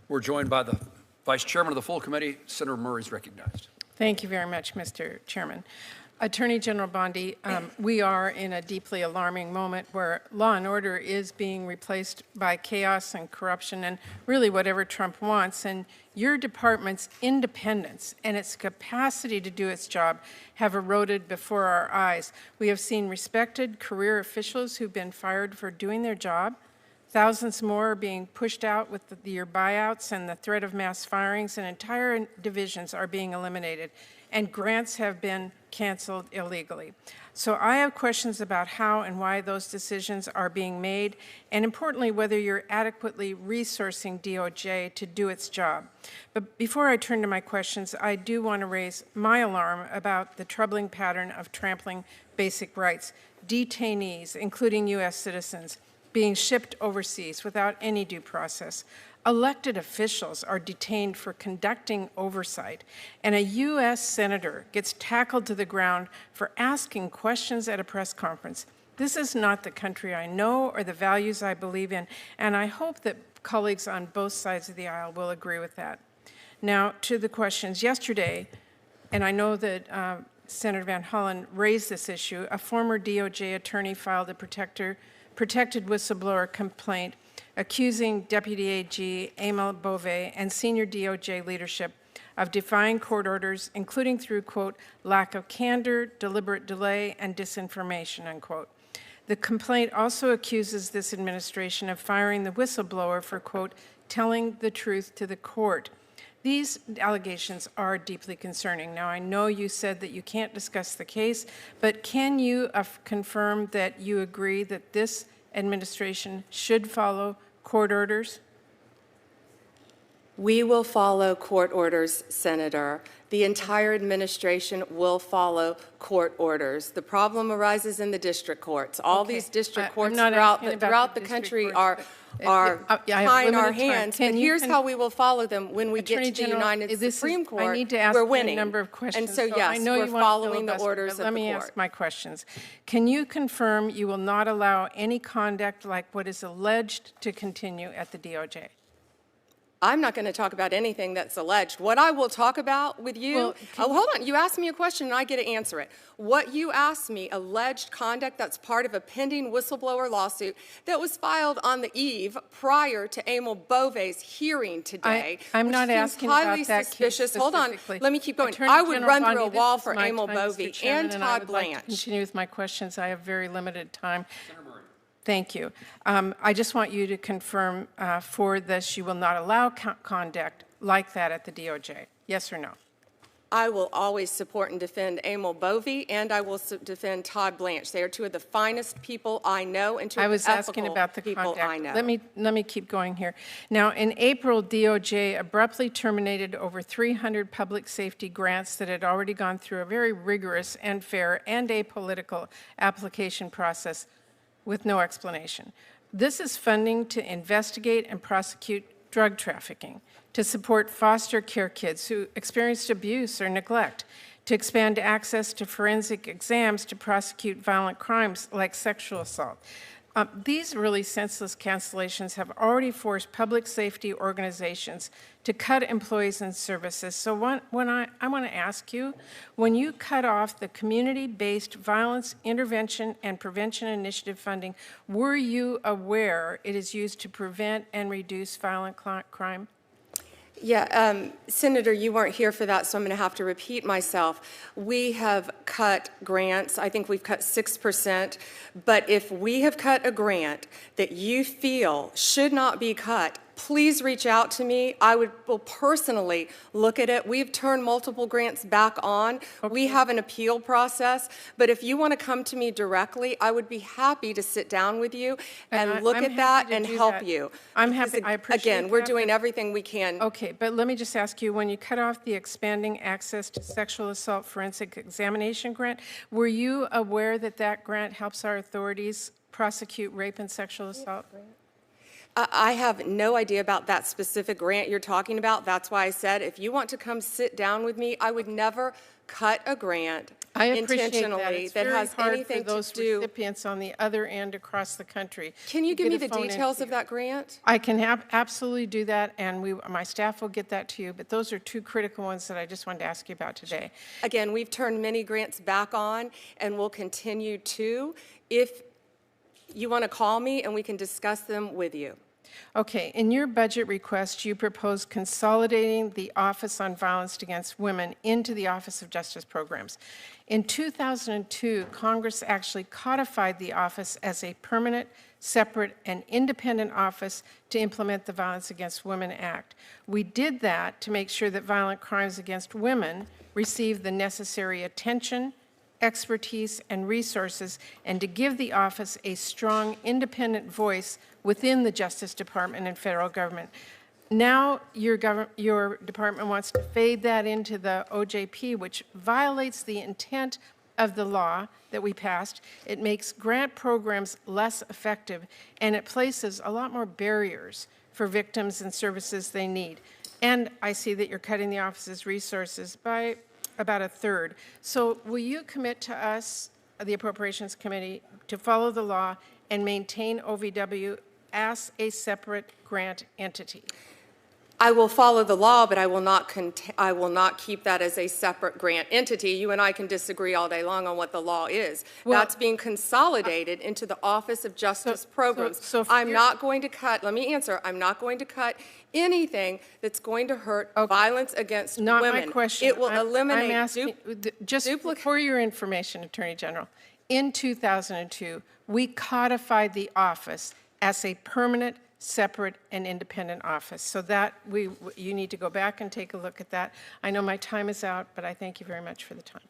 We're joined by the Vice Chairman of the full committee. Senator Murray is recognized. Thank you very much, Mr. Chairman. Attorney General Bondi, we are in a deeply alarming moment where law and order is being replaced by chaos and corruption and really whatever Trump wants. And your department's independence and its capacity to do its job have eroded before our eyes. We have seen respected career officials who've been fired for doing their job. Thousands more are being pushed out with your buyouts and the threat of mass firings, and entire divisions are being eliminated, and grants have been canceled illegally. So I have questions about how and why those decisions are being made, and importantly, whether you're adequately resourcing DOJ to do its job. But before I turn to my questions, I do want to raise my alarm about the troubling pattern of trampling basic rights. Detainees, including U.S. citizens, being shipped overseas without any due process. Elected officials are detained for conducting oversight, and a U.S. senator gets tackled to the ground for asking questions at a press conference. This is not the country I know or the values I believe in, and I hope that colleagues on both sides of the aisle will agree with that. Now, to the questions. Yesterday, and I know that Senator Van Hollen raised this issue, a former DOJ attorney filed a protected whistleblower complaint accusing Deputy AG Emil Bove and senior DOJ leadership of defying court orders, including through, quote, lack of candor, deliberate delay, and disinformation, unquote. The complaint also accuses this administration of firing the whistleblower for, quote, telling the truth to the court. These allegations are deeply concerning. Now, I know you said that you can't discuss the case, but can you confirm that you agree that this administration should follow court orders? We will follow court orders, Senator. The entire administration will follow court orders. The problem arises in the district courts. All these district courts throughout the country are tying our hands, but here's how we will follow them when we get to the United Supreme Court. I need to ask we're winning. A number of questions. And so, yes, I know we're you following the filibuster, orders of the court. Let me ask my questions. Can you confirm you will not allow any conduct like what is alleged to continue at the DOJ? I'm not going to talk about anything that's alleged. What I will talk about with you, hold on, you asked me a question and I get to answer it. What you asked me, alleged conduct that's part of a pending whistleblower lawsuit that was filed on the eve prior to Emil Bove's hearing today. I'm not asking about that suspicious. Case hold on, let me keep going. I would run through a wall for Emil Bove and Todd Blanche. Like to continue with my questions. I have very limited time. Thank you. I just want you to confirm for this you will not allow conduct like that at the DOJ. Yes or no? I will always support and defend Emil Bove, and I will defend Todd Blanche. They are two of the finest people I know and two of the ethical people I know. Let me keep going here. Now, in April, DOJ abruptly terminated over 300 public safety grants that had already gone through a very rigorous and fair and apolitical application process with no explanation. This is funding to investigate and prosecute drug trafficking, to support foster care kids who experienced abuse or neglect, to expand access to forensic exams to prosecute violent crimes like sexual assault. These really senseless cancellations have already forced public safety organizations to cut employees and services. So I want to ask you, when you cut off the community-based violence intervention and prevention initiative funding, were you aware it is used to prevent and reduce violent crime? Yeah, Senator, you weren't here for that, so I'm going to have to repeat myself. We have cut grants. I think we've cut 6%. But if we have cut a grant that you feel should not be cut, please reach out to me. I will personally look at it. We've turned multiple grants back on. Okay. We have an appeal process. But if you want to come to me directly, I would be happy to sit down with you and look at that and help you. I'm happy. I appreciate that. Again, we're doing everything we can. Okay, but let me just ask you, when you cut off the expanding access to sexual assault forensic examination grant, were you aware that that grant helps our authorities prosecute rape and sexual assault? I have no idea about that specific grant you're talking about. That's why I said if you want to come sit down with me, I would never cut a grant I appreciate intentionally that. It's that very has hard anything for those to do. recipients on the other end across the country. Can you to give get me a the phone details of interview. that grant? I can absolutely do that, and my staff will get that to you, but those are two critical ones that I just wanted to ask you about today. Again, we've turned many grants back on and will continue to. If you want to call me and we can discuss them with you. Okay, in your budget request, you propose consolidating the Office on Violence Against Women into the Office of Justice Programs. In 2002, Congress actually codified the office as a permanent, separate, and independent office to implement the Violence Against Women Act. We did that to make sure that violent crimes against women receive the necessary attention, expertise, and resources, and to give the office a strong, independent voice within the Justice Department and federal government. Now your department wants to fade that into the OJP, which violates the intent of the law that we passed. It makes grant programs less effective, and it places a lot more barriers for victims and services they need. And I see that you're cutting the office's resources by about a third. So will you commit to us, the Appropriations Committee, to follow the law and maintain OVW as a separate grant entity? I will follow the law, but I will not keep that as a separate grant entity. You and I can disagree all day long on what the law is. Well, that's being consolidated into the Office of Justice Programs. so I'm not going to cut, let me answer, I'm not going to cut anything that's going to hurt violence against Not women. my question. It will I'm eliminate asking, just for your information, Attorney General, in 2002, we codified the office as a permanent, separate, and independent office. So that you need to go back and take a look at that. I know my time is out, but I thank you very much for the time.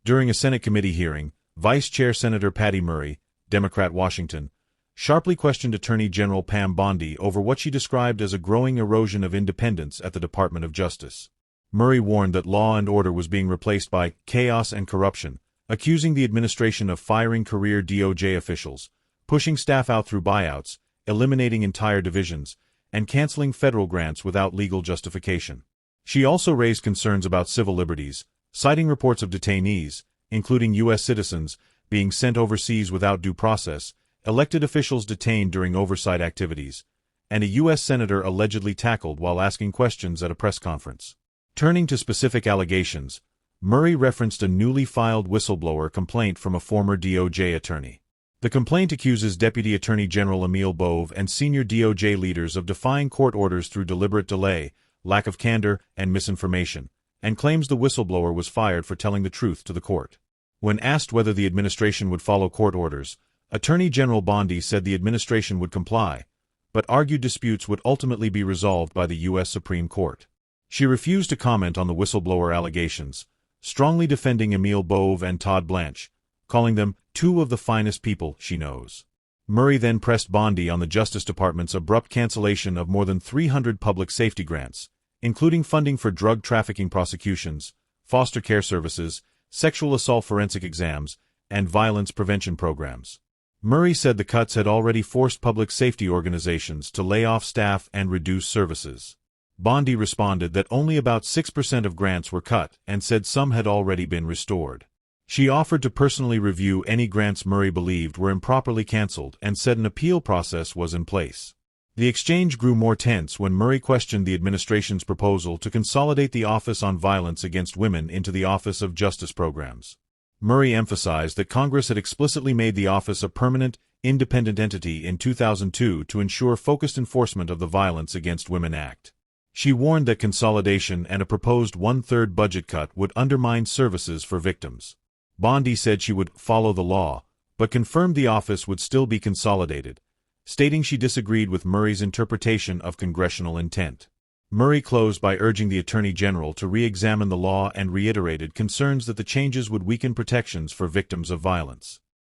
During a Senate committee hearing, Vice Chair Senator Patty Murray, Democrat Washington, sharply questioned Attorney General Pam Bondi over what she described as a growing erosion of independence at the Department of Justice. Murray warned that law and order was being replaced by chaos and corruption, accusing the administration of firing career DOJ officials, pushing staff out through buyouts, eliminating entire divisions, and canceling federal grants without legal justification. She also raised concerns about civil liberties, citing reports of detainees, including U.S. citizens, being sent overseas without due process, elected officials detained during oversight activities, and a U.S. senator allegedly tackled while asking questions at a press conference. Turning to specific allegations, Murray referenced a newly filed whistleblower complaint from a former DOJ attorney. The complaint accuses Deputy Attorney General Emil Bove and senior DOJ leaders of defying court orders through deliberate delay, lack of candor, and misinformation, and claims the whistleblower was fired for telling the truth to the court. When asked whether the administration would follow court orders, Attorney General Bondi said the administration would comply, but argued disputes would ultimately be resolved by the U.S. Supreme Court. She refused to comment on the whistleblower allegations, strongly defending Emil Bove and Todd Blanche, calling them two of the finest people she knows. Murray then pressed Bondi on the Justice Department's abrupt cancellation of more than 300 public safety grants, including funding for drug trafficking prosecutions, foster care services, sexual assault forensic exams, and violence prevention programs. Murray said the cuts had already forced public safety organizations to lay off staff and reduce services. Bondi responded that only about 6% of grants were cut and said some had already been restored. She offered to personally review any grants Murray believed were improperly canceled and said an appeal process was in place. The exchange grew more tense when Murray questioned the administration's proposal to consolidate the Office on Violence Against Women into the Office of Justice Programs. Murray emphasized that Congress had explicitly made the office a permanent, independent entity in 2002 to ensure focused enforcement of the Violence Against Women Act. She warned that consolidation and a proposed one-third budget cut would undermine services for victims. Bondi said she would follow the law, but confirmed the office would still be consolidated, stating she disagreed with Murray's interpretation of congressional intent. Murray closed by urging the Attorney General to re-examine the law and reiterated concerns that the changes would weaken protections for victims of violence.